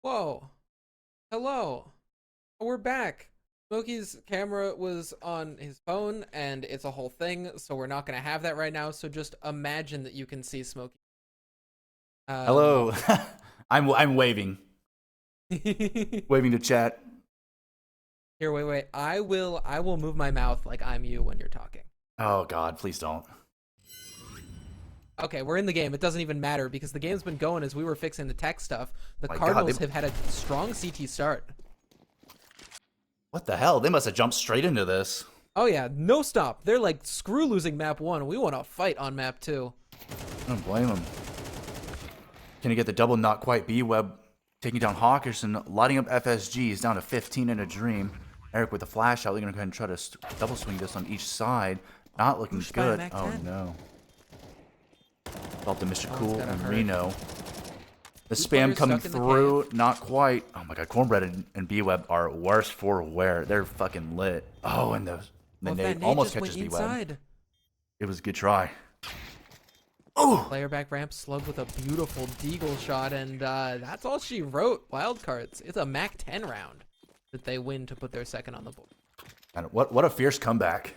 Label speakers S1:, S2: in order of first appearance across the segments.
S1: Whoa. Hello. We're back. Smokey's camera was on his phone and it's a whole thing, so we're not going to have that right now. So just imagine that you can see Smokey. Um,
S2: Hello. I'm waving. Waving to chat.
S1: Here, wait. I will move my mouth like I'm you when you're talking.
S2: Oh god, please don't.
S1: Okay, we're in the game. It doesn't even matter because the game's been going as we were fixing the tech stuff. The
S2: My god,
S1: Cardinals have had a strong CT start.
S2: what the hell? They must have jumped straight into this.
S1: Oh yeah, no stop. They're like, screw losing map 1. We want to fight on map 2.
S2: I don't blame them. Can you get the double not quite B-Web taking down Hawkish and lighting up FSGs down to 15 in a dream. Eric with the flash out. They're going to go ahead and try to double swing this on each side. Not looking
S1: Pushed by a
S2: good.
S1: Mac
S2: Oh
S1: 10.
S2: no. Felt the Mr.
S1: Oh,
S2: Cool
S1: it's gonna
S2: and
S1: hurt.
S2: Reno. The
S1: Two
S2: spam
S1: players
S2: coming
S1: stuck in the
S2: through, not quite. Oh my god, Cornbread and B-Web are worse for wear. They're fucking lit. Oh, and the
S1: Well,
S2: nade
S1: that nade
S2: almost
S1: just
S2: catches
S1: went
S2: B-Web.
S1: inside.
S2: It was a good try. Oh!
S1: Player back ramp slugged with a beautiful deagle shot, and that's all she wrote. Wildcards. It's a Mac 10 round that they win to put their second on the board.
S2: And what a fierce comeback.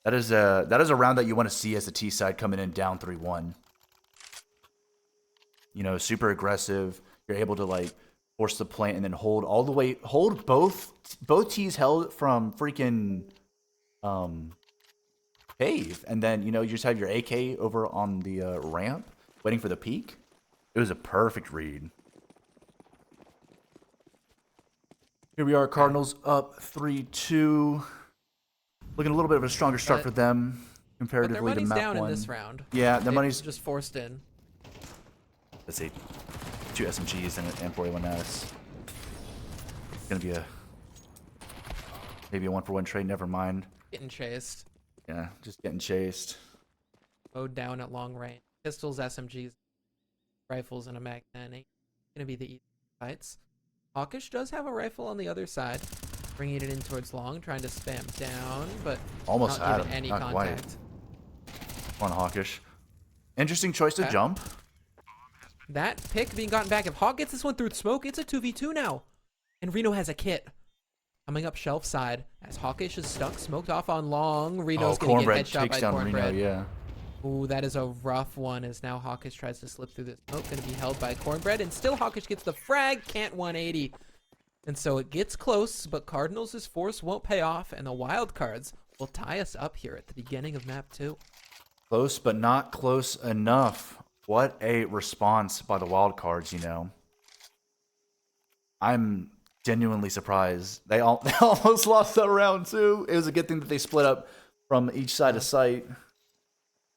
S2: That is a round that you want to see as the T side coming in down 3-1. You know, super aggressive. You're able to like force the plant and then hold all the way, hold both T's held from freaking cave, and then you know you just have your AK over on the ramp waiting for the peak. It was a perfect read. Here we are, Cardinals up 3-2. Looking a little bit of a stronger start for them
S1: But
S2: comparatively
S1: their money's
S2: to map
S1: down
S2: 1.
S1: in this round.
S2: Yeah, their
S1: It's
S2: money's
S1: just forced in.
S2: let's see, 2 SMGs and an M41S. It's gonna be maybe a 1-for-1 trade. Never mind.
S1: Getting chased.
S2: Yeah, just getting chased.
S1: Mowed down at long range. Pistols, SMGs, rifles, and a Mac 10. Ain't gonna be the easy fights. Hawkish does have a rifle on the other side, bringing it in towards long, trying to spam down, but
S2: Almost
S1: not
S2: had
S1: giving
S2: him.
S1: any
S2: Not
S1: contact.
S2: quite. On Hawkish. Interesting choice to
S1: Okay.
S2: jump.
S1: That pick being gotten back. If Hawk gets this one through smoke, it's a 2v2 now. And Reno has a kit. Coming up shelf side as Hawkish is stuck, smoked off on long. Reno's gonna get
S2: Cornbread
S1: headshot
S2: takes
S1: by
S2: down
S1: Cornbread.
S2: Reno, yeah.
S1: Ooh, that is a rough one as now Hawkish tries to slip through this smoke. Gonna be held by Cornbread, and still Hawkish gets the frag, can't 180. And so it gets close, but Cardinals' force won't pay off, and the wild cards will tie us up here at the beginning of map 2.
S2: Close, but not close enough. What a response by the wild cards, you know. I'm genuinely surprised. They almost lost that round too. It was a good thing that they split up from each side of site.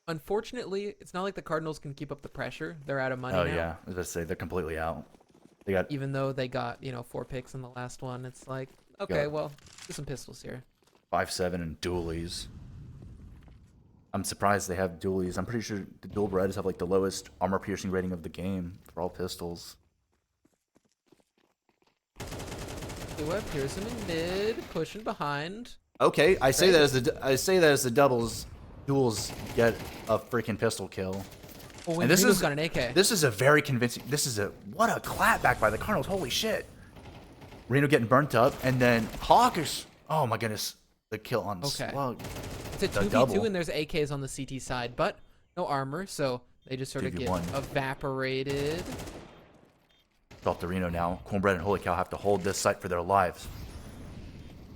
S1: Unfortunately, it's not like the Cardinals can keep up the pressure. They're out of money
S2: Oh
S1: now.
S2: yeah, I was about to say they're completely out. They got
S1: Even though they got, 4 picks in the last one, it's like, okay,
S2: Yeah.
S1: well, do some pistols here.
S2: 5-7 and dualies. I'm surprised they have dualies. I'm pretty sure the dual breads have like the lowest armor piercing rating of the game for all pistols.
S1: Web, here's him in mid, pushing behind.
S2: Okay, I say
S1: Great.
S2: that as the duels get a freaking pistol kill.
S1: Oh,
S2: And this
S1: Reno's
S2: is
S1: got an AK.
S2: This is a very convincing. What a clapback by the Cardinals. Holy shit. Reno getting burnt up, and then Hawkish. Oh my goodness, the kill on
S1: Okay.
S2: Slug.
S1: It's a
S2: the
S1: 2v2
S2: double.
S1: and there's AKs on the CT side, but no armor, so they just sort of get
S2: 2v1.
S1: evaporated.
S2: It's off to Reno now. Cornbread and Holy Cow have to hold this site for their lives.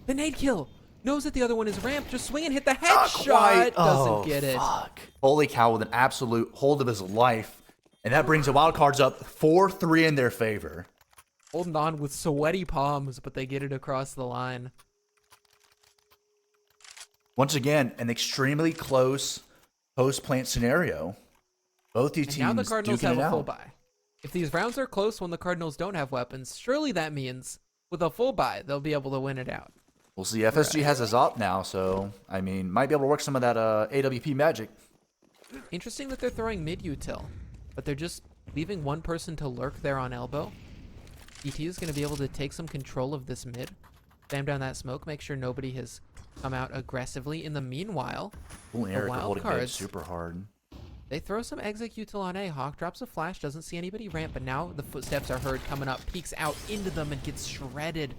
S1: The nade kill. Knows that the other one is ramped. Just swing and hit the
S2: Not
S1: headshot.
S2: quite. Oh,
S1: Doesn't get it.
S2: fuck. Holy Cow with an absolute hold of his life, and that brings the wild cards up 4-3 in their favor.
S1: Holding on with sweaty palms, but they get it across the line.
S2: Once again, an extremely close post-plant scenario. Both these
S1: And
S2: teams
S1: now the Cardinals
S2: duking
S1: have
S2: it
S1: a full
S2: out.
S1: buy. If these rounds are close when the Cardinals don't have weapons, surely that means with a full buy, they'll be able to win it out.
S2: We'll see. FSG has his op now, so I mean, might be able to work some of that AWP magic.
S1: Interesting that they're throwing mid util, but they're just leaving one person to lurk there on elbow. ET is going to be able to take some control of this mid, spam down that smoke, make sure nobody has come out aggressively. In the meanwhile,
S2: Ooh, and Eric
S1: wild
S2: holding mid
S1: cards.
S2: super hard.
S1: They throw some executable on A. Hawk drops a flash, doesn't see anybody ramp, but now the footsteps are heard coming up, peeks out into them and gets shredded.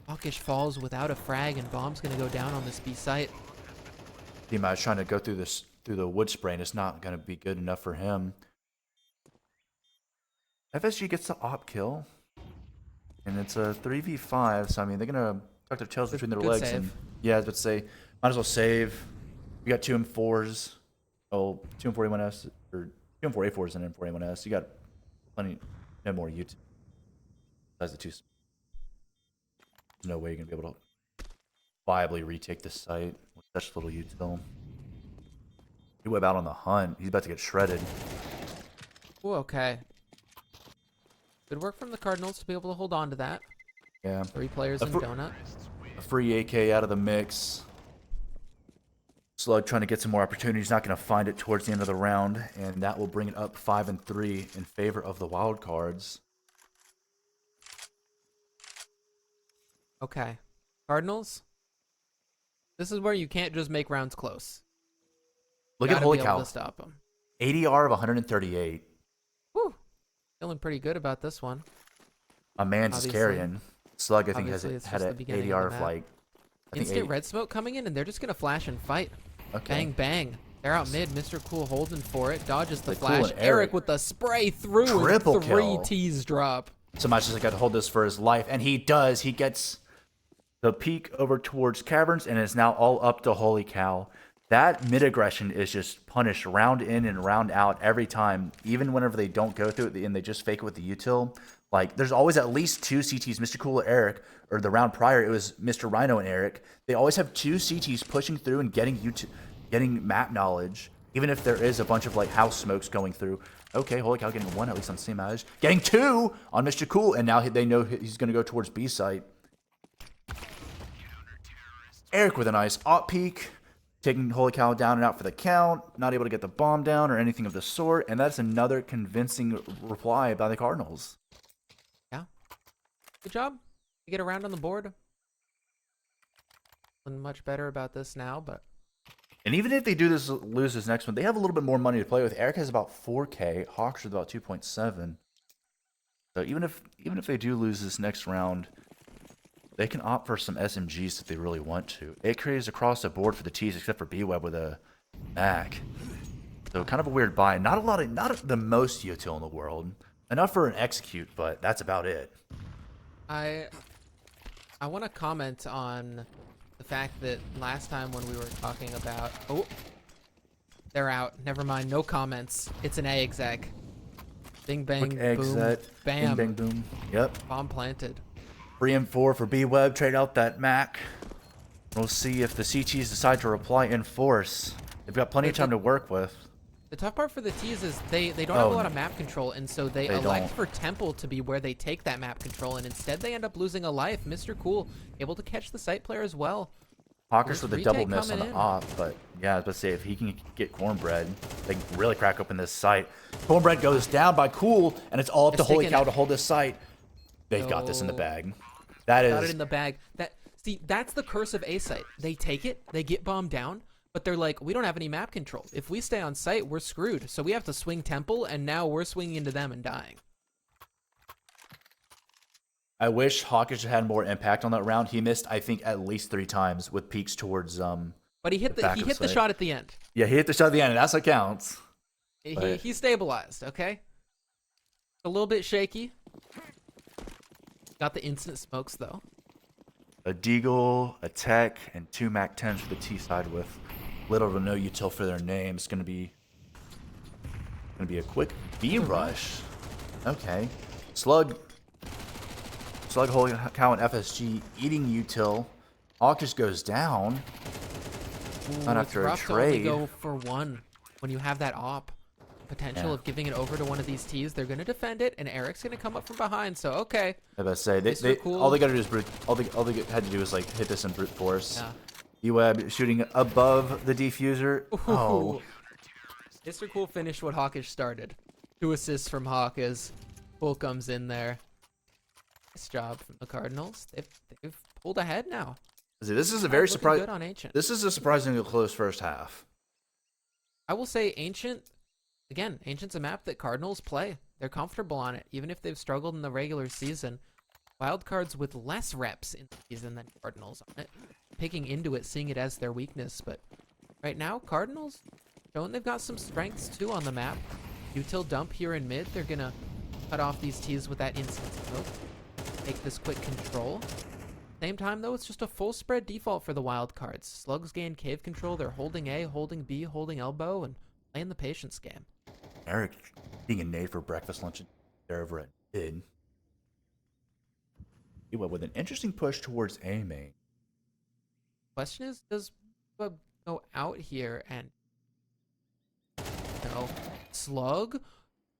S1: Hawkish falls without a frag, and Bomb's gonna go down on this B site.
S2: Team is trying to go through the wood spray, and it's not gonna be good enough for him. FSG gets the op kill, and it's a 3v5. So I mean, they're gonna tuck their tails between their legs,
S1: save.
S2: and yeah, I was about to say, might as well save. We got 2 M4s. Oh, 2 M41S or 2 M4 A4s and M4A1S. You got plenty, no more U2. Besides the 2. There's no way you're gonna be able to viably retake this site with such little util. He went out on the hunt. He's about to get shredded.
S1: Ooh, okay. Good work from the Cardinals to be able to hold on to that.
S2: Yeah.
S1: 3 players in donut.
S2: A free AK out of the mix. Slug trying to get some more opportunities. Not going to find it towards the end of the round, and that will bring it up 5-3 in favor of the wild cards.
S1: Okay. Cardinals, this is where you can't just make rounds close.
S2: Look at holy cow.
S1: To stop them.
S2: ADR of 138.
S1: Woo. Feeling pretty good about this one.
S2: A man's just carrying. Slug, I think, had
S1: just
S2: an ADR of like.
S1: Instant red smoke coming in, and they're just going to flash and fight.
S2: Okay.
S1: Bang, bang. They're out mid. Mr. Cool holding for it. Dodges the
S2: Cool
S1: flash.
S2: and
S1: Eric with the spray through.
S2: Triple
S1: and 3
S2: kill.
S1: T's drop.
S2: So much as I got to hold this for his life, and he does. He gets the peak over towards Caverns, and it's now all up to holy cow. That mid aggression is just punished round in and round out every time, even whenever they don't go through it and they just fake it with the util. Like, there's always at least 2 CTs, Mr. Cool or Eric, or the round prior, it was Mr. Rhino and Eric. They always have 2 CTs pushing through and getting map knowledge, even if there is a bunch of, like, house smokes going through. Okay, holy cow, getting 1 at least on the same edge. Getting 2 on Mr. Cool, and now they know he's going to go towards B site. Eric with a nice op peek. Taking holy cow down and out for the count. Not able to get the bomb down or anything of the sort. And that's another convincing reply by the Cardinals.
S1: Yeah. Good job. You get around on the board. Feeling much better about this now, but...
S2: And even if they do lose this next one, they have a little bit more money to play with. Eric has about 4K. Hawks with about 2.7. So even if they do lose this next round, they can opt for some SMGs if they really want to. It creates across the board for the T's except for B-Web with a Mac. So kind of a weird buy. Not the most util in the world. Enough for an execute, but that's about it.
S1: I want to comment on the fact that last time when we were talking about... Oh, they're out. Never mind. No comments. It's an A exec. Bing, bang,
S2: Quick egg
S1: boom,
S2: set.
S1: bam.
S2: Bing, bang, boom. Yep.
S1: Bomb planted.
S2: 3 and 4 for B-Web. Trade out that Mac. We'll see if the CTs decide to reply in force. They've got plenty of time to work with.
S1: The tough part for the T's is they don't have a lot of map control, and so they elect for Temple to be where they take that map control, and instead they end up losing a life. Mr. Cool able to catch the site player as well.
S2: Hawkers with a double miss on
S1: coming
S2: the
S1: in.
S2: op, but yeah, I was about to say, if he can get Cornbread, they can really crack open this site. Cornbread goes down by Cool, and it's all up to Holy Cow to hold this site. They've got this in the bag. That is...
S1: Got it in the bag. See, that's the curse of A site. They take it, they get bombed down, but they're like, we don't have any map control. If we stay on site, we're screwed. So we have to swing Temple, and now we're swinging into them and dying.
S2: I wish Hawkish had more impact on that round. He missed, I think, at least 3 times with peaks towards
S1: But he hit the shot at the end.
S2: Yeah, he hit the shot at the end, and that's what counts.
S1: He stabilized, okay? A little bit shaky. Got the instant smokes though.
S2: A Deagle, a Tech, and 2 MAC-10s for the T side with little to no util for their names. Gonna be a quick B rush. Okay. Slug, Holy Cow, and FSG eating util. Hawkish goes down.
S1: Ooh,
S2: Not after a
S1: it's rough to only
S2: trade.
S1: go for 1 when you have that op. Potential of giving it over to one of these T's. They're gonna defend it, and Eric's gonna come up from behind. So okay.
S2: I was about to say
S1: Cool.
S2: all they gotta do is all they had to do is like hit this in brute force.
S1: Yeah.
S2: E-Web shooting above the defuser.
S1: Ooh.
S2: Oh,
S1: Mr. Cool finished what Hawkish started. 2 assists from Hawk as Cool comes in there. Nice job from the Cardinals. They've pulled ahead now.
S2: this is a very surprising.
S1: Good on Ancient.
S2: This is a surprisingly close first half.
S1: I will say Ancient again, Ancient's a map that Cardinals play. They're comfortable on it, even if they've struggled in the regular season. Wildcards with less reps in the season than Cardinals on it, picking into it, seeing it as their weakness. But right now, Cardinals showing they've got some strengths too on the map. Util dump here in mid. They're gonna cut off these T's with that instant smoke. Make this quick control. Same time though, it's just a full spread default for the Wildcards. Slugs gain cave control. They're holding A, holding B, holding elbow, and playing the patience game.
S2: Eric being a nade for breakfast, lunch, and dinner over at mid. He went with an interesting push towards A main.
S1: Question is, does Web go out here and no slug?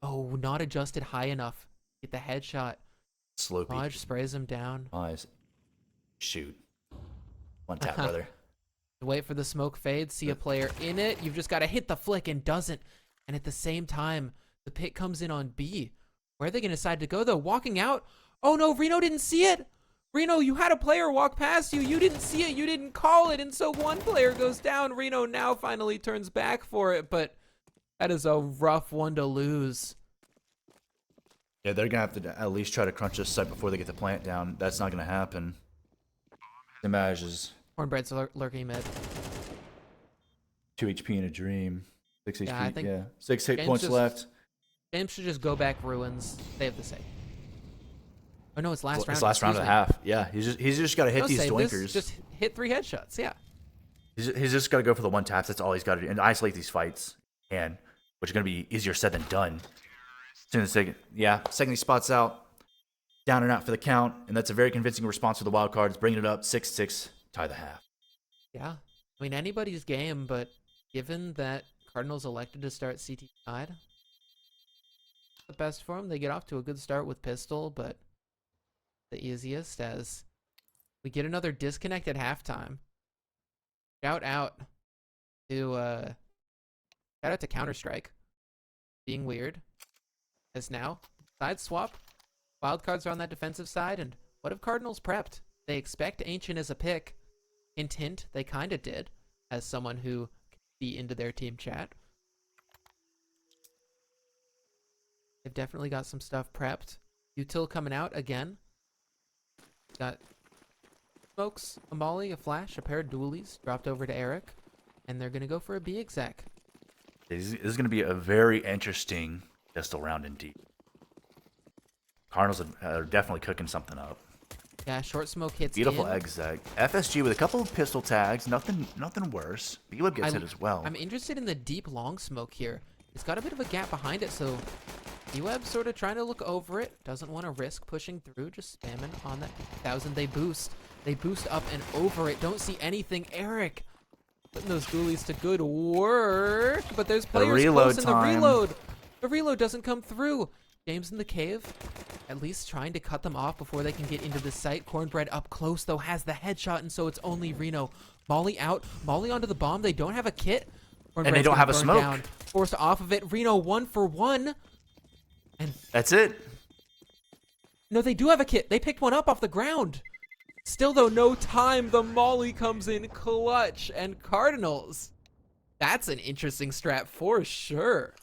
S1: Oh, not adjusted high enough. Get the headshot.
S2: Slow
S1: Lodge sprays him down.
S2: eyes. Shoot. One tap, brother.
S1: Wait for the smoke fade. See a player in it. You've just got to hit the flick and doesn't. And at the same time, the pick comes in on B. Where are they going to decide to go though? Walking out. Oh no, Reno didn't see it. Reno, you had a player walk past you. You didn't see it. You didn't call it. And so one player goes down. Reno now finally turns back for it. But that is a rough one to lose.
S2: Yeah, they're going to have to at least try to crunch this site before they get the plant down. That's not going to happen. The Maj is
S1: Cornbread's lurking mid.
S2: 2 HP in a dream. 6 HP,
S1: I think
S2: 6 hit points left.
S1: James should just go back ruins. They have the save. Oh no, it's last round.
S2: It's last round and a half. Yeah, he's just got to hit these doinkers.
S1: Just hit 3 headshots. Yeah.
S2: He's just got to go for the one taps. That's all he's got to do, and isolate these fights. And which is going to be easier said than done. As soon as second he spots out, down and out for the count, and that's a very convincing response for the Wildcards, bringing it up 6-6, tie the half.
S1: Yeah, I mean anybody's game, but given that Cardinals elected to start CT side, the best for them. They get off to a good start with pistol, but the easiest as we get another disconnect at halftime. Shout out to Counter-Strike being weird. As now, side swap, Wildcards are on that defensive side, and what have Cardinals prepped? They expect Ancient as a pick. Hint, hint, they kind of did, as someone who can see into their team chat. They've definitely got some stuff prepped. Util coming out again. Got smokes, a molly, a flash, a pair of dualies dropped over to Eric, and they're going to go for a B exec.
S2: This is going to be a very interesting pistol round indeed. Cardinals are definitely cooking something up.
S1: Yeah, short smoke hits
S2: Beautiful
S1: in.
S2: exec. FSG with a couple of pistol tags. Nothing worse. B-Web gets hit as well.
S1: I'm interested in the deep long smoke here. It's got a bit of a gap behind it, so B-Web sort of trying to look over it. Doesn't want to risk pushing through, just spamming on that 1000. They boost up and over it. Don't see anything. Eric putting those dualies to good work, but there's players close in the reload. The reload doesn't come through. James in the cave, at least trying to cut them off before they can get into the site. Cornbread up close, though, has the headshot, and so it's only Reno. Molly out. Molly onto the bomb. They don't have a kit.
S2: And they don't have a smoke.
S1: Down, forced off of it. Reno 1 for 1. And
S2: that's it.
S1: No, they do have a kit. They picked one up off the ground. Still, though, no time. The Molly comes in clutch. And Cardinals, that's an interesting strat for sure.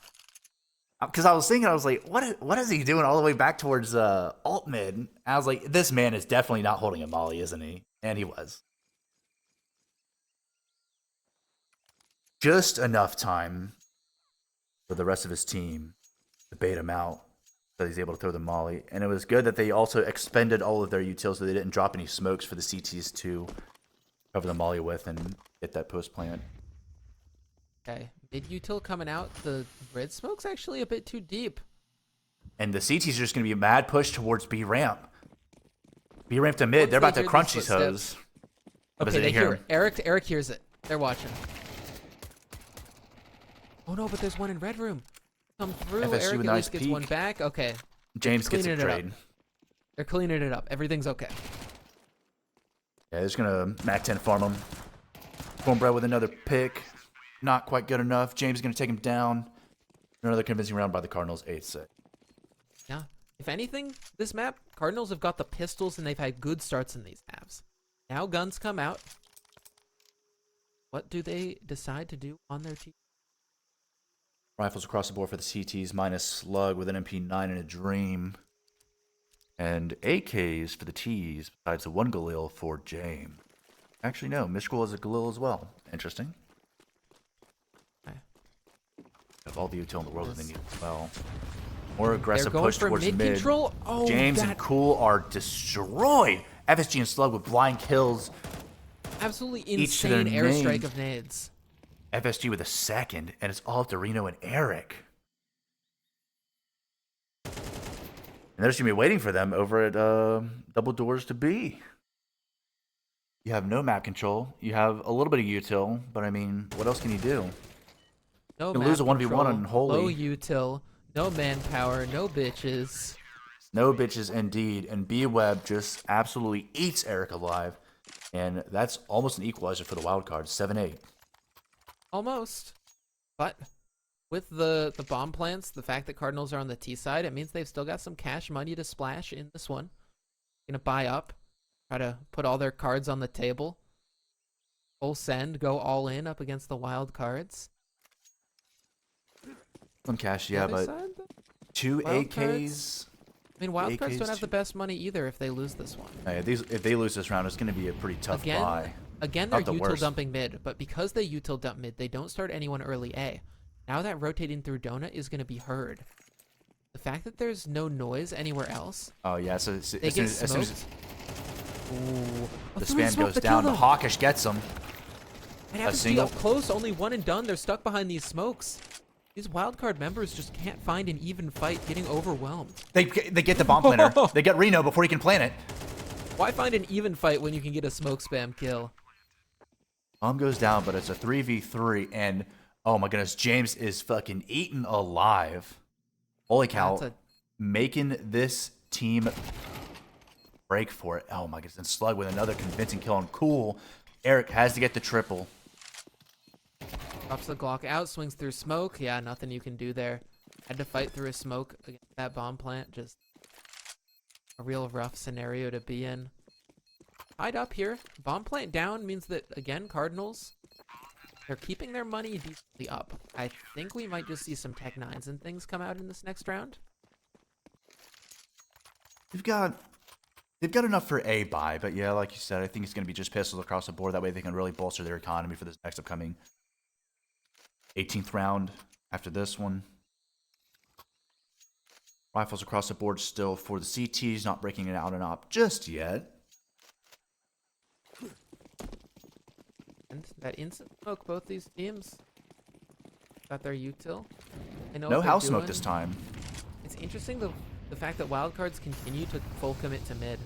S2: Because I was thinking, I was like, what is he doing all the way back towards alt mid? I was like, this man is definitely not holding a molly, isn't he? And he was. Just enough time for the rest of his team to bait him out so he's able to throw the molly. And it was good that they also expended all of their utils so they didn't drop any smokes for the CTs to cover the molly with and get that post plant.
S1: Okay, mid-util coming out. The red smoke's actually a bit too deep.
S2: And the CTs are just going to be a mad push towards B ramp. B ramp to mid. They're about to crunch these hoes.
S1: Okay, they hear it. Eric hears it. They're watching. Oh no, but there's one in red room. Come through.
S2: FSG
S1: Eric
S2: with
S1: at
S2: nice
S1: least gets
S2: peek.
S1: one back. Okay.
S2: James gets a trade.
S1: They're cleaning it up. Everything's okay.
S2: Yeah, they're just going to Mac 10 farm him. Cornbread with another pick. Not quite good enough. James is going to take him down. Another convincing round by the Cardinals, 8-6.
S1: Yeah. If anything, this map, Cardinals have got the pistols and they've had good starts in these halves. Now guns come out. What do they decide to do on their team?
S2: Rifles across the board for the CTs, minus Slug with an MP9 and a Dream. And AKs for the Ts, besides the one Galil for James. Actually, no, Mishkul is a Galil as well. Interesting. Have all the util in the world that they need as well. More aggressive push towards mid.
S1: Control. Oh,
S2: James and Cool are destroyed. FSG and Slug with blind kills.
S1: Absolutely
S2: Each to their
S1: insane airstrike
S2: name.
S1: of nades.
S2: FSG with a second, and it's all up to Reno and Eric. And they're just going to be waiting for them over at Double Doors to B. You have no map control. You have a little bit of util, but I mean, what else can you do?
S1: No
S2: You
S1: map
S2: lose a 1v1
S1: control,
S2: on Holy.
S1: low util, no manpower, no bitches.
S2: No bitches indeed. And B-Web just absolutely eats Eric alive. And that's almost an equalizer for the wild card. 7-8.
S1: Almost. But with the bomb plants, the fact that Cardinals are on the T side, it means they've still got some cash money to splash in this one. Gonna buy up. Try to put all their cards on the table. Full send, go all in up against the wild cards.
S2: Some cash, yeah, but
S1: Side,
S2: 2
S1: wild
S2: AKs.
S1: cards? I mean, wild cards
S2: AKs
S1: don't have the best money either if they lose this one.
S2: If they lose this round, it's going to be a pretty tough buy.
S1: Again, they're
S2: Not the
S1: util
S2: worst.
S1: dumping mid, but because they util dump mid, they don't start anyone early A. Now that rotating through donut is going to be heard. The fact that there's no noise anywhere else.
S2: Oh, yeah, so
S1: They
S2: as
S1: get
S2: soon as
S1: smoked. Ooh.
S2: the
S1: Through
S2: spam
S1: smoke
S2: goes
S1: to
S2: down,
S1: kill
S2: the
S1: them.
S2: Hawkish gets him.
S1: It happens to be
S2: single-
S1: up close, only one and done. They're stuck behind these smokes. These wildcard members just can't find an even fight, getting overwhelmed.
S2: They get the bomb planter. They get Reno before he can plant it.
S1: Why find an even fight when you can get a smoke spam kill?
S2: Bomb goes down, but it's a 3v3, and oh my goodness, James is fucking eaten alive. Holy cow,
S1: That's a-
S2: making this team break for it. Oh my goodness, and Slug with another convincing kill on Cool. Eric has to get the triple.
S1: Drops the Glock out, swings through smoke. Yeah, nothing you can do there. Had to fight through a smoke against that bomb plant. Just a real rough scenario to be in. Tied up here. Bomb plant down means that, again, Cardinals, they're keeping their money decently up. I think we might just see some Tech 9s and things come out in this next round.
S2: They've got enough for a buy, but yeah, like you said, I think it's going to be just pistols across the board. That way they can really bolster their economy for this next upcoming 18th round after this one. Rifles across the board still for the CTs, not breaking it out and up just yet.
S1: And that instant smoke, both these teams got their util. They know
S2: No
S1: what they're
S2: house smoke
S1: doing.
S2: this time.
S1: It's interesting the fact that wildcards continue to full commit to mid.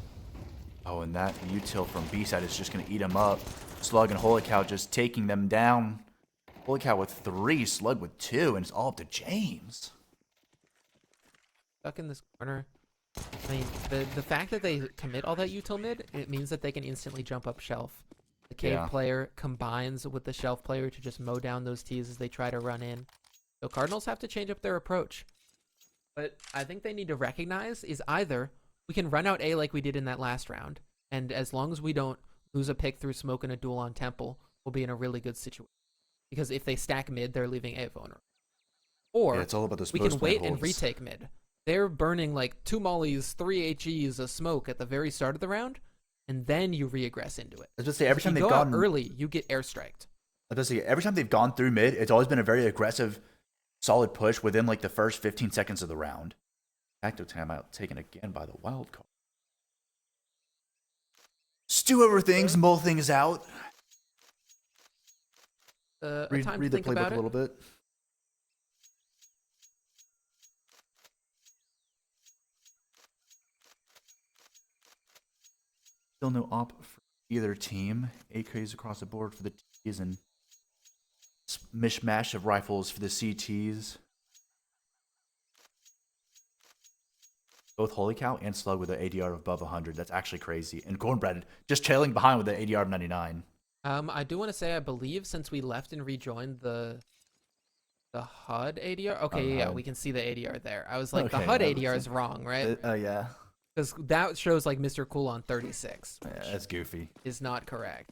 S2: Oh, and that util from B-side is just going to eat them up. Slug and Holy Cow just taking them down. Holy Cow with 3, Slug with 2, and it's all up to James.
S1: Stuck in this corner. I mean, the fact that they commit all that util mid, it means that they can instantly jump up shelf. The cave
S2: Yeah.
S1: player combines with the shelf player to just mow down those T's as they try to run in. So Cardinals have to change up their approach. But I think they need to recognize is either we can run out A like we did in that last round, and as long as we don't lose a pick through smoke and a duel on Temple, we'll be in a really good situation. Because if they stack mid, they're leaving A vulnerable. Or
S2: Yeah, it's all about those
S1: we can
S2: post-plant
S1: wait and
S2: holds.
S1: retake mid. They're burning like 2 mollies, 3 HEs, a smoke at the very start of the round, and then you re-aggress into it.
S2: I was just say every
S1: If
S2: time
S1: you
S2: they've
S1: go out
S2: gone
S1: early, you get airstriked.
S2: I was just say every time they've gone through mid, it's always been a very aggressive, solid push within like the first 15 seconds of the round. Active timeout taken again by the wild card. Stew over things, mull things out.
S1: A
S2: Read
S1: time
S2: the
S1: to think
S2: playbook
S1: about
S2: a
S1: it.
S2: little bit. Still no op for either team. AKs across the board for the T's and mishmash of rifles for the CTs. Both Holy Cow and Slug with an ADR of above 100. That's actually crazy. And Cornbread just trailing behind with an ADR of 99.
S1: I do want to say I believe since we left and rejoined the HUD ADR. Okay, yeah,
S2: HUD.
S1: we can see the ADR there. I was like, the
S2: Okay,
S1: HUD
S2: yeah,
S1: ADR is wrong, right?
S2: Oh, yeah.
S1: Because that shows like Mr. Cool on 36,
S2: Yeah,
S1: which
S2: that's goofy.
S1: is not correct.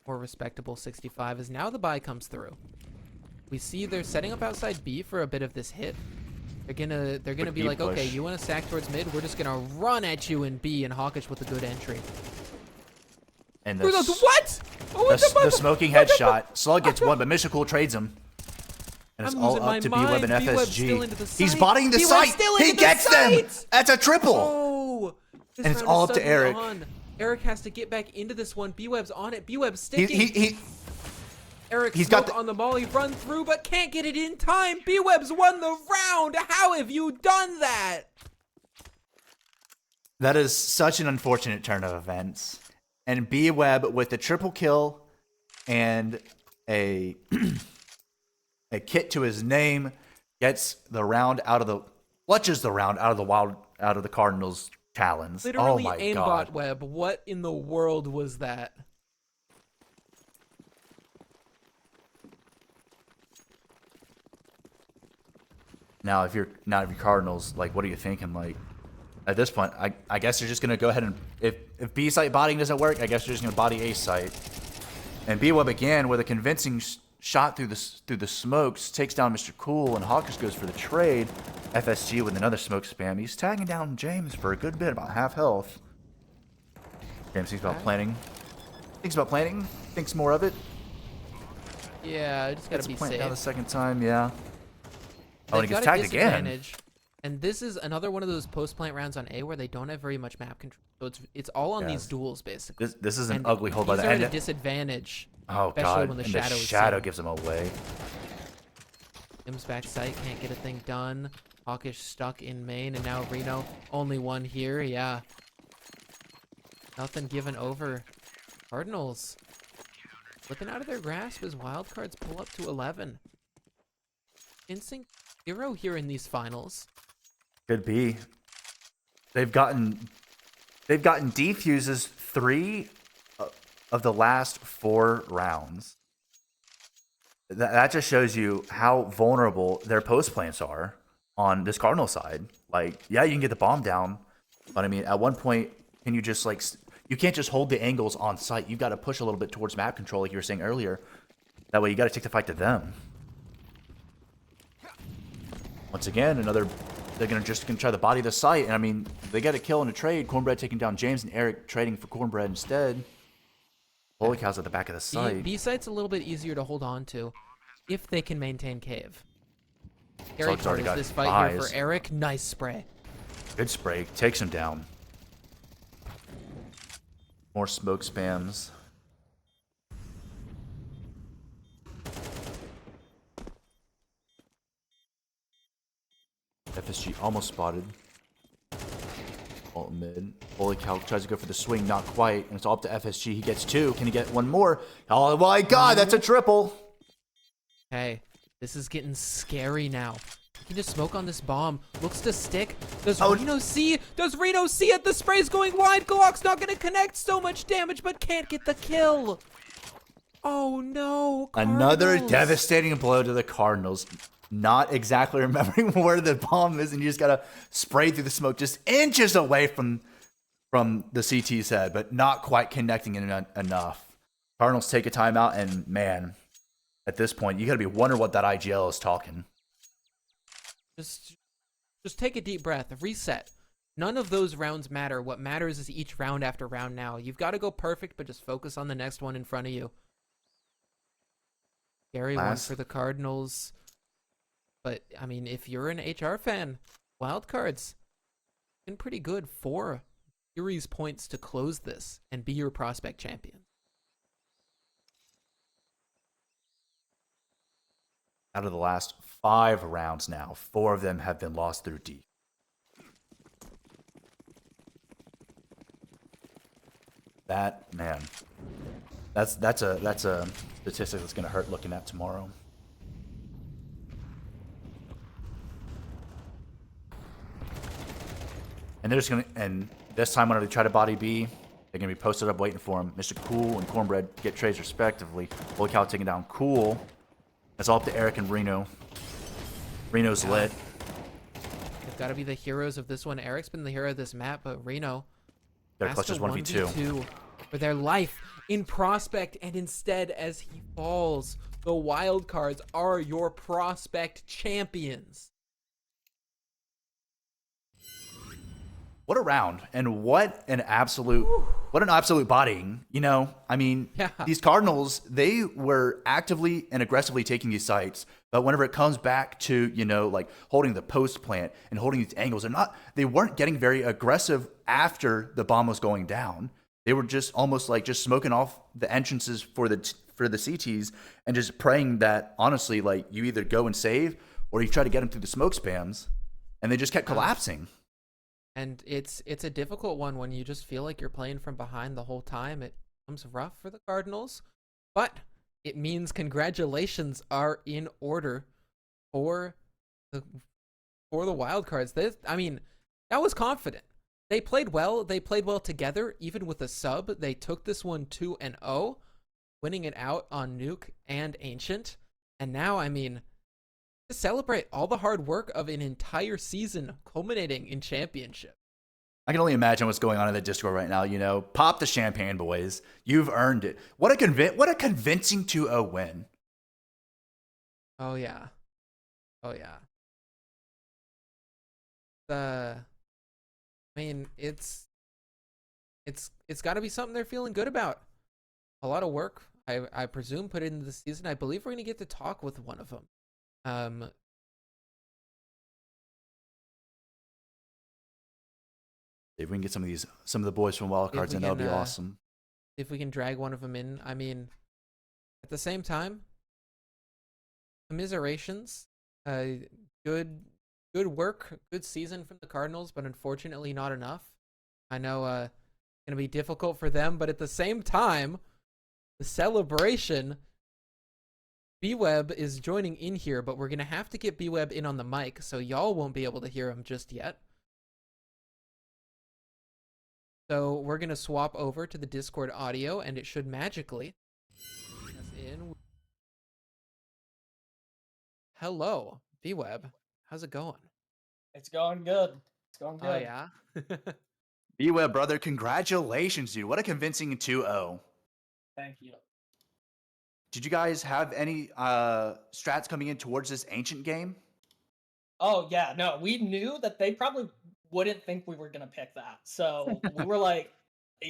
S1: More respectable 65 is now the buy comes through. We see they're setting up outside B for a bit of this hit. They're gonna be
S2: B
S1: like, okay,
S2: push.
S1: you want to stack towards mid? We're just gonna run at you in B, and Hawkish with a good entry.
S2: And
S1: What? Oh, what
S2: the smoking headshot. Slug gets one, but Mr. Cool trades him. And it's
S1: I'm
S2: all
S1: losing
S2: up
S1: my
S2: to B-Web and
S1: mind. B-Web's still into
S2: FSG.
S1: the
S2: He's
S1: site.
S2: botting the
S1: B-Web's
S2: site.
S1: still
S2: He
S1: into the
S2: gets them.
S1: site.
S2: That's a triple.
S1: Oh, this
S2: And it's
S1: round
S2: all
S1: is
S2: up to
S1: suddenly
S2: Eric.
S1: on. Eric has to get back into this one. B-Web's on it. B-Web's sticking. Eric
S2: he's got
S1: on the molly run through, but can't get it in time. B-Web's won the round. How have you done that?
S2: That is such an unfortunate turn of events. And B-Web with the triple kill and a a kit to his name gets the round out of the Cardinals talons.
S1: Literally
S2: oh my
S1: aimbot
S2: god.
S1: Web. What in the world was that?
S2: Now if you're Cardinals, like what are you thinking? Like at this point, I guess you're just gonna go ahead and if B site botting doesn't work, I guess you're just gonna body A site. And B-Web again with a convincing shot through the smokes takes down Mr. Cool, and Hawkish goes for the trade. FSG with another smoke spam. He's tagging down James for a good bit, about half health. James thinks about planning. Thinks more of it.
S1: Yeah, I just gotta be
S2: Plant
S1: safe.
S2: down the second time, yeah. Oh, and he
S1: They've
S2: gets
S1: got a
S2: tagged again.
S1: disadvantage. And this is another one of those post-plant rounds on A where they don't have very much map control. So it's all on these duels, basically.
S2: This is an
S1: And
S2: ugly hold by
S1: these
S2: the
S1: are at
S2: end.
S1: a disadvantage.
S2: Oh
S1: especially
S2: god,
S1: when the
S2: and
S1: shadow
S2: the
S1: is
S2: shadow
S1: seen.
S2: gives him away.
S1: Im's back sight, can't get a thing done. Hawkish stuck in main, and now Reno, only one here, yeah. Nothing given over. Cardinals slipping out of their grasp as wildcards pull up to 11. Instinct 0 here in these finals.
S2: Could be. They've gotten defuses 3 of the last 4 rounds. That just shows you how vulnerable their post plants are on this Cardinal side. Like, yeah, you can get the bomb down, but I mean, at one point, can you just like you can't just hold the angles on site. You've got to push a little bit towards map control, like you were saying earlier. That way, you got to take the fight to them. Once again, they're gonna try to body the site, and I mean, they got a kill in a trade. Cornbread taking down James, and Eric trading for Cornbread instead. Holy cow's at the back of the site.
S1: B site's a little bit easier to hold on to if they can maintain cave. Scary
S2: Slug's
S1: part
S2: already
S1: is
S2: got
S1: this fight here
S2: eyes.
S1: for Eric. Nice spray.
S2: Good spray, takes him down. More smoke spams. FSG almost spotted. Ult mid. Holy cow, tries to go for the swing, not quite. And it's all up to FSG. He gets 2. Can he get 1 more? Oh my god, that's a triple.
S1: Hey, this is getting scary now. He can just smoke on this bomb. Looks to stick. Does
S2: Oh.
S1: Reno see? Does Reno see it? The spray's going wide. Glock's not going to connect. So much damage, but can't get the kill. Oh no.
S2: Another
S1: Cardinals.
S2: devastating blow to the Cardinals. Not exactly remembering where the bomb is, and you just gotta spray through the smoke just inches away from the CT's head, but not quite connecting it enough. Cardinals take a timeout, and man, at this point, you gotta be wondering what that IGL is talking.
S1: Just take a deep breath. Reset. None of those rounds matter. What matters is each round after round now. You've got to go perfect, but just focus on the next one in front of you. Scary one for the Cardinals. But, I mean, if you're an HR fan, wildcards been pretty good. 4 series points to close this and be your prospect champion.
S2: Out of the last 5 rounds now, 4 of them have been lost through deep. That, man, that's a statistic that's gonna hurt looking at tomorrow. And they're just gonna, and this time whenever they try to body B, they're gonna be posted up waiting for him. Mr. Cool and Cornbread get trades respectively. Holy cow, taking down Cool. It's all up to Eric and Reno. Reno's lit.
S1: They've got to be the heroes of this one. Eric's been the hero of this map, but Reno
S2: Their
S1: has
S2: clutch
S1: to
S2: is 1v2.
S1: 1v2 for their life in prospect, and instead, as he falls, The wild cards are your prospect champions.
S2: What a round, and what an absolute bodying. You know, I mean,
S1: Yeah.
S2: these Cardinals, they were actively and aggressively taking these sites, but whenever it comes back to, you know, like holding the post plant and holding these angles, they weren't getting very aggressive after the bomb was going down. They were just almost like just smoking off the entrances for the CTs and just praying that honestly, like you either go and save or you try to get them through the smoke spams, and they just kept collapsing.
S1: And it's a difficult one when you just feel like you're playing from behind the whole time. It comes rough for the Cardinals, but it means congratulations are in order for the wild cards. I mean, that was confident. They played well. They played well together, even with a sub. They took this one 2-0, winning it out on Nuke and Ancient. And now, I mean, to celebrate all the hard work of an entire season culminating in championship.
S2: I can only imagine what's going on in the Discord right now. You know, pop the champagne, boys. You've earned it. What a convincing 2-0 win.
S1: Oh yeah, oh yeah. I mean, it's got to be something they're feeling good about. A lot of work, I presume, put into the season. I believe we're gonna get to talk with one of them.
S2: If we can get some of the boys from Wildcards, then that would be awesome.
S1: If we can drag one of them in, I mean, at the same time, commiserations. Good work, good season from the Cardinals, but unfortunately not enough. I know it's gonna be difficult for them, but at the same time, the celebration. B-Web is joining in here, but we're gonna have to get B-Web in on the mic, so y'all won't be able to hear him just yet. So we're going to swap over to the Discord audio, and it should magically bring us in. Hello, B-Web. How's it going?
S3: It's going good. It's going good.
S1: Oh, yeah?
S2: B-Web, brother, congratulations, dude. What a convincing 2-0.
S3: Thank you.
S2: Did you guys have any strats coming in towards this Ancient game?
S3: Oh, yeah. No, we knew that they probably wouldn't think we were going to pick that. So we were like,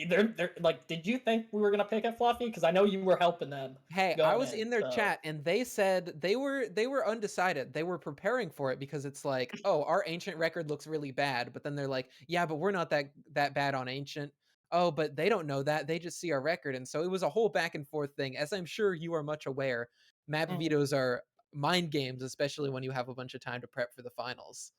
S3: they're like, did you think we were going to pick it, Fluffy? Because I know you were helping them.
S1: Hey, I was in their chat, and they said they were undecided. They were preparing for it because it's like, oh, our Ancient record looks really bad, but then they're like, yeah, but we're not that bad on Ancient. Oh, but they don't know that. They just see our record. And so it was a whole back and forth thing. As I'm sure you are much aware, map vetoes are mind games, especially when you have a bunch of time to prep for the finals.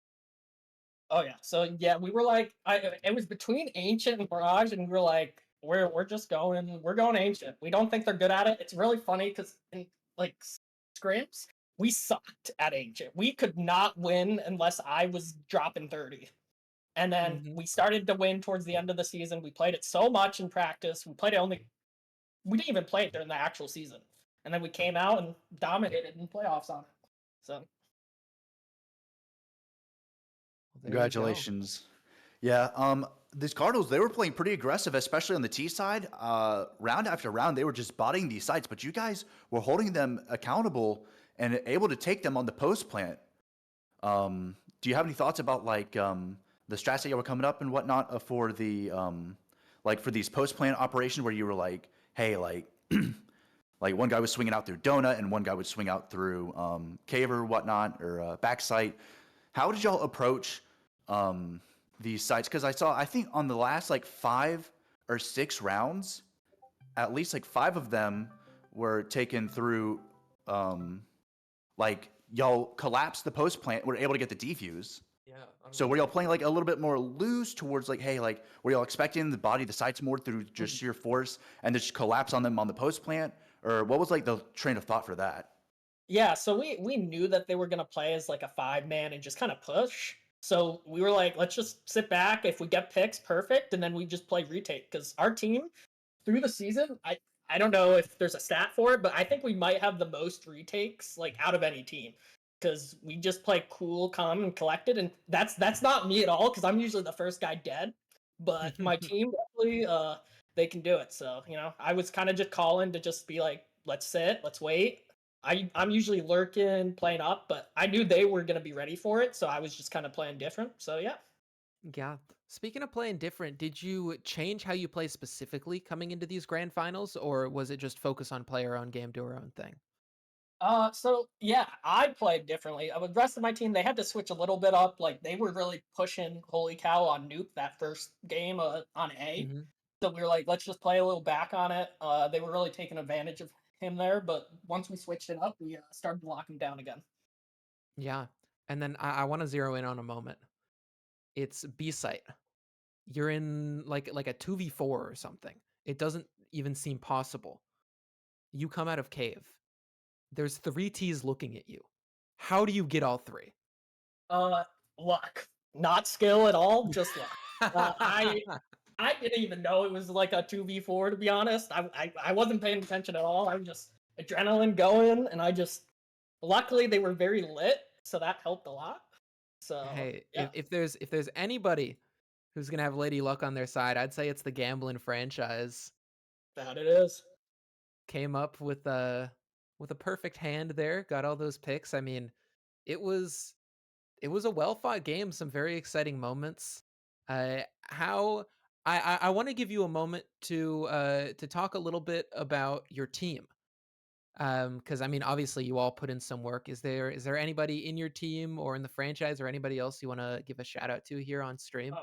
S3: Oh yeah. So yeah, we were like, it was between Ancient and Barrage, and we were like, we're going Ancient. We don't think they're good at it. It's really funny because in like scrims, we sucked at Ancient. We could not win unless I was dropping 30. And then we started to win towards the end of the season. We played it so much in practice. We didn't even play it during the actual season. And then we came out and dominated in playoffs on it. So
S2: Congratulations. Yeah, these Cardinals, they were playing pretty aggressive, especially on the T side. Round after round, they were just bodying these sites, but you guys were holding them accountable and able to take them on the post plant. Do you have any thoughts about like the strats that you were coming up and whatnot for the like for these post plant operations where you were like, hey, like like one guy was swinging out through Donut and one guy would swing out through Cave or whatnot or Backsite. How did y'all approach these sites? Because I think on the last like 5 or 6 rounds, at least like 5 of them were taken through like y'all collapsed the post plant, were able to get the defuse.
S1: Yeah.
S2: So were y'all playing like a little bit more loose towards like, hey, like were y'all expecting the body the sites more through just sheer force and just collapse on them on the post plant? Or what was like the train of thought for that?
S3: yeah, so we knew that they were gonna play as like a 5-man and just kind of push. So we were like, let's just sit back. If we get picks, perfect, and then we just play retake. Because our team through the season, I don't know if there's a stat for it, but I think we might have the most retakes like out of any team. Because we just play cool, calm, and collected, and that's not me at all. Because I'm usually the first guy dead, but my team definitely they can do it. So I was kind of just calling to just be like, let's sit, let's wait. I'm usually lurking, playing up, but I knew they were gonna be ready for it, so I was just kind of playing different. So yeah.
S1: Yeah. Speaking of playing different, did you change how you play specifically coming into these grand finals, or was it just focus on play our own game, do our own thing?
S3: So yeah, I played differently. With the rest of my team, they had to switch a little bit up. Like they were really pushing Holy Cow on Nuke that first game on A.
S1: Hmm.
S3: So we were like, let's just play a little back on it. They were really taking advantage of him there, but once we switched it up, we started locking down again.
S1: Yeah. And then I want to zero in on a moment. It's B site. You're in like a 2v4 or something. It doesn't even seem possible. You come out of cave. There's three T's looking at you. How do you get all three?
S3: Uh, Luck, not skill at all, just luck. Uh, I I didn't even know it was like a 2v4 to be honest. I wasn't paying attention at all. I was just adrenaline going and I just luckily they were very lit, so that helped a lot. So
S1: Hey,
S3: yeah,
S1: if there's anybody who's gonna have Lady Luck on their side, I'd say it's the gambling franchise.
S3: that it is.
S1: Came up with a perfect hand there, got all those picks. I mean, it was it was a well fought game, some very exciting moments. How I want to give you a moment to talk a little bit about your team. Because I mean, obviously, you all put in some work. Is there anybody in your team or in the franchise or anybody else you want to give a shout out to here on stream?
S3: Uh,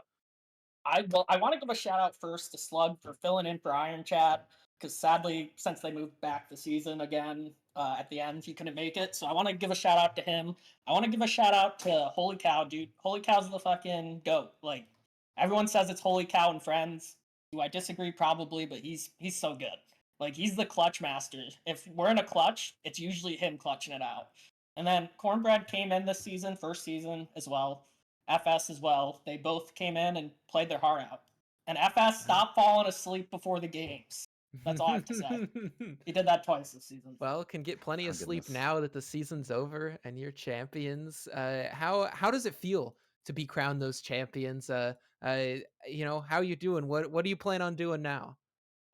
S3: I want to give a shout out first to Slug for filling in for Iron Chat because sadly, since they moved back the season again at the end, he couldn't make it. So I want to give a shout out to him. I want to give a shout out to Holy Cow, dude. Holy Cow's the fucking goat. Like everyone says, it's Holy Cow and Friends. Do I disagree? Probably, but he's so good. Like he's the clutch master. If we're in a clutch, it's usually him clutching it out. And then Cornbread came in this season, first season as well. FS as well. They both came in and played their heart out. And FS stopped falling asleep before the games. That's all I have to say. He did that twice this season.
S1: Well, can get plenty
S2: Oh,
S1: of sleep
S2: goodness.
S1: now that the season's over and you're champions. How does it feel to be crowned those champions? How you doing? What do you plan on doing now?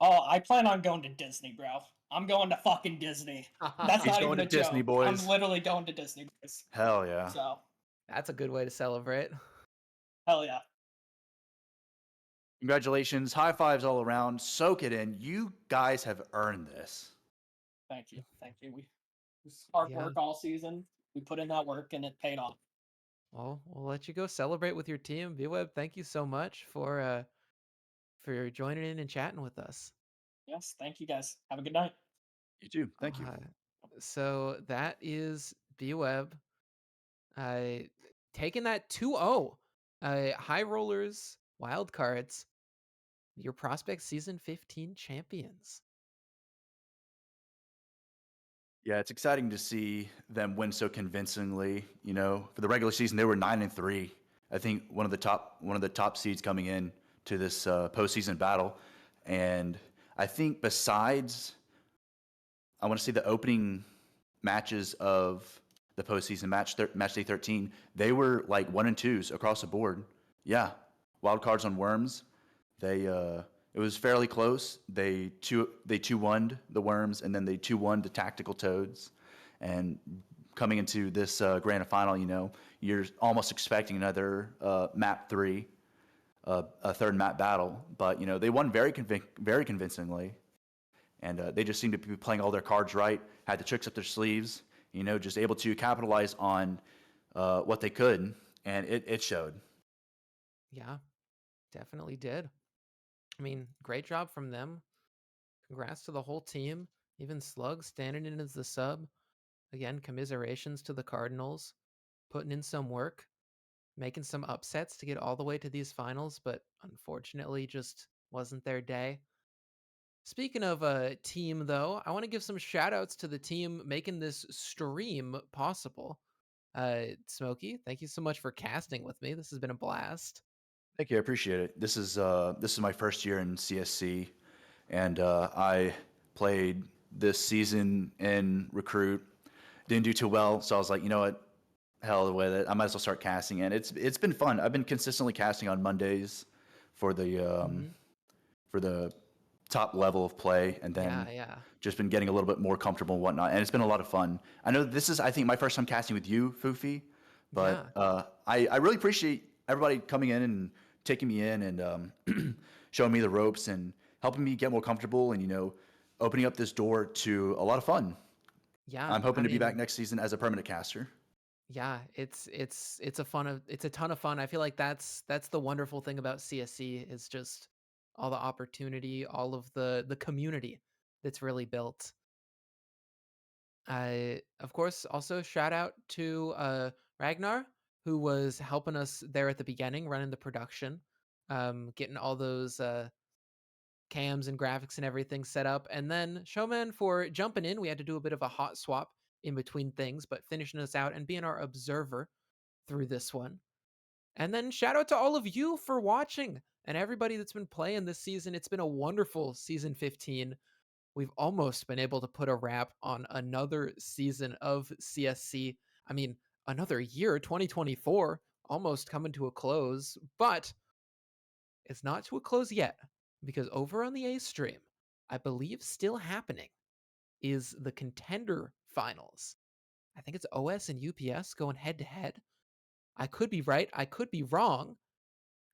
S3: Oh, I plan on going to Disney, bro. I'm going to fucking Disney. That's
S2: He's
S3: not
S2: going
S3: even
S2: to
S3: a
S2: Disney,
S3: joke. I'm
S2: boys.
S3: literally going to Disney, boys.
S2: Hell yeah.
S3: So,
S1: That's a good way to celebrate.
S3: hell yeah.
S2: Congratulations. High fives all around. Soak it in. You guys have earned this.
S3: Thank you. Thank you. We it was hard
S1: Yeah.
S3: work all season. We put in that work and it paid off.
S1: Well, we'll let you go celebrate with your team. VWeb, thank you so much for joining in and chatting with us.
S3: Yes, thank you guys. Have a good night.
S2: You too. Thank you.
S1: Uh, so that is VWeb uh, taking that 2-0. High Rollers Wildcards, your Prospect Season 15 champions.
S2: Yeah, it's exciting to see them win so convincingly. You know, for the regular season, they were 9-3. I think one of the top seeds coming in to this postseason battle, and I think besides, I want to see the opening matches of the postseason match day 13. They were like 1-2s across the board. Yeah, wild cards on Worms. They it was fairly close. They 2-1'd the Worms, and then they 2-1'd the Tactical Toads. And coming into this grand final, you know, you're almost expecting another map 3, a third map battle. But you know, they won very convincingly, and they just seemed to be playing all their cards right. Had the tricks up their sleeves. You know, just able to capitalize on what they could, and it showed.
S1: Yeah, definitely did. I mean, great job from them. Congrats to the whole team. Even Slug standing in as the sub. Again, commiserations to the Cardinals. Putting in some work. Making some upsets to get all the way to these finals, but unfortunately just wasn't their day. Speaking of a team, though, I want to give some shout outs to the team making this stream possible. Smokey, thank you so much for casting with me. This has been a blast.
S2: Thank you, I appreciate it. This is my first year in CSC, and I played this season in recruit. Didn't do too well, so I was like, you know what, hell with it. I might as well start casting, and it's been fun. I've been consistently casting on Mondays for the
S1: Mhm.
S2: for the top level of play, and then
S1: Yeah.
S2: just been getting a little bit more comfortable and whatnot. And it's been a lot of fun. I know this is, I think, my first time casting with you, Foofy, but I really appreciate everybody coming in and taking me in and showing me the ropes and helping me get more comfortable and, you know, opening up this door to a lot of fun.
S1: Yeah.
S2: I'm hoping
S1: I
S2: to be back
S1: mean,
S2: next season as a permanent caster.
S1: yeah, it's a ton of fun. I feel like that's the wonderful thing about CSC is just all the opportunity, all of the community that's really built. Of course, also shout out to Ragnar, who was helping us there at the beginning, running the production, getting all those cams and graphics and everything set up. And then Showman for jumping in. We had to do a bit of a hot swap in between things, but finishing us out and being our observer through this one. And then shout out to all of you for watching and everybody that's been playing this season. It's been a wonderful season 15. We've almost been able to put a wrap on another season of CSC. I mean, another year, 2024, almost coming to a close, but it's not to a close yet because over on the A stream, I believe still happening is the contender finals. I think it's OS and UPS going head to head. I could be right, I could be wrong.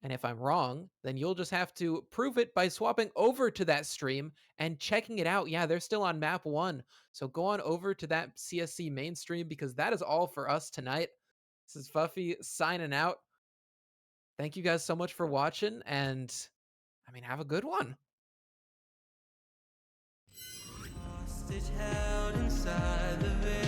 S1: And if I'm wrong, then you'll just have to prove it by swapping over to that stream and checking it out. Yeah, they're still on map 1. So go on over to that CSC main stream because that is all for us tonight. This is Fuffy signing out. Thank you guys so much for watching, and I mean, have a good one. Hostage held inside the veil.